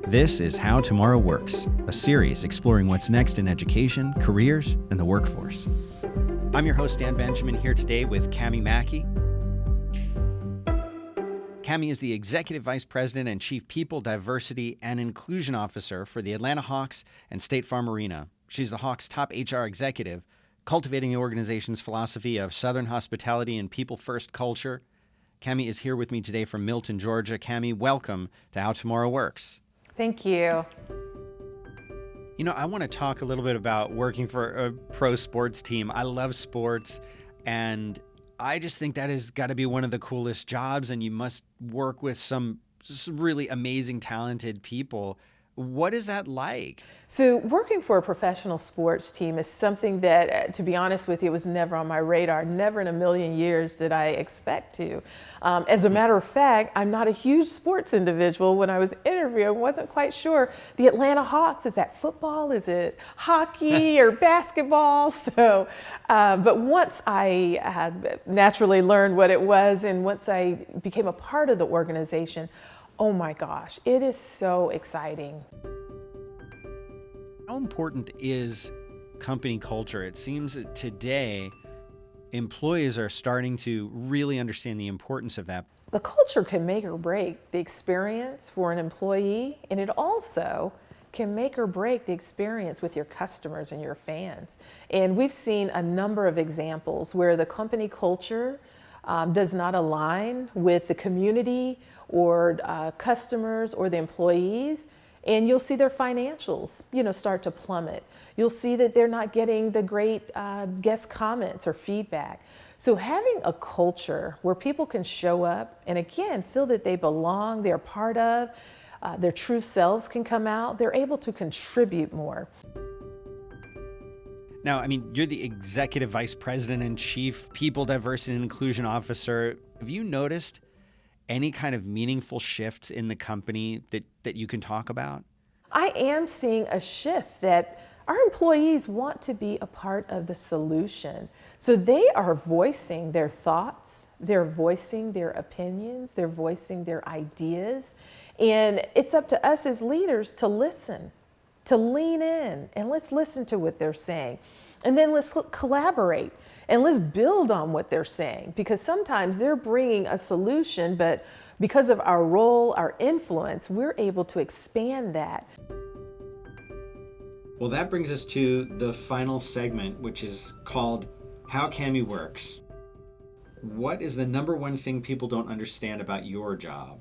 This is How Tomorrow Works, a series exploring what's next in education, careers, and the workforce. I'm your host, Dan Benjamin, here today with Camye Mackey. Camye is the Executive Vice President and Chief People, Diversity, and Inclusion Officer for the Atlanta Hawks and State Farm Arena. She's the Hawks' top HR executive, cultivating the organization's philosophy of Southern hospitality and people-first culture. Camye is here with me today from Milton, Georgia. Camye, welcome to How Tomorrow Works. Thank you. You know, I want to talk a little bit about working for a pro sports team. I love sports, and I just think that has got to be one of the coolest jobs, and you must work with some really amazing, talented people. What is that like? So working for a professional sports team is something that, to be honest with you, was never on my radar. Never in a million years did I expect to. As a matter of fact, I'm not a huge sports individual. When I was interviewing, I wasn't quite sure. The Atlanta Hawks, is that football? Is it hockey or basketball? So, but once I had naturally learned what it was, and once I became a part of the organization, oh my gosh, it is so exciting. How important is company culture? It seems that today employees are starting to really understand the importance of that. The culture can make or break the experience for an employee, and it also can make or break the experience with your customers and your fans. And we've seen a number of examples where the company culture does not align with the community or customers or the employees, and you'll see their financials, start to plummet. You'll see that they're not getting the great guest comments or feedback. So having a culture where people can show up and again feel that they belong, they're part of, their true selves can come out, they're able to contribute more. Now, you're the Executive Vice President and Chief People, Diversity, and Inclusion Officer. Have you noticed any kind of meaningful shifts in the company that you can talk about? I am seeing a shift that our employees want to be a part of the solution. So they are voicing their thoughts, they're voicing their opinions, they're voicing their ideas. And it's up to us as leaders to listen, to lean in, and let's listen to what they're saying. And then let's collaborate. And let's build on what they're saying, because sometimes they're bringing a solution, but because of our role, our influence, we're able to expand that. Well, that brings us to the final segment, which is called How Camye Works. What is the number one thing people don't understand about your job?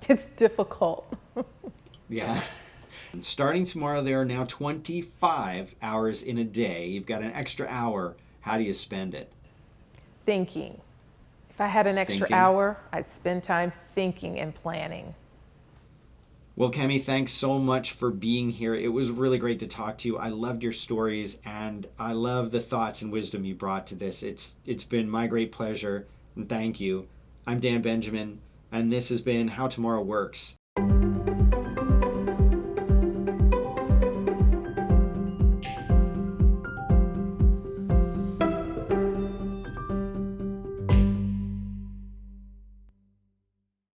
It's difficult. Yeah. Starting tomorrow, there are now 25 hours in a day. You've got an extra hour. How do you spend it? Thinking. If I had an extra hour, I'd spend time thinking and planning. Well, Camye, thanks so much for being here. It was really great to talk to you. I loved your stories, and I love the thoughts and wisdom you brought to this. It's been my great pleasure, and thank you. I'm Dan Benjamin, and this has been How Tomorrow Works.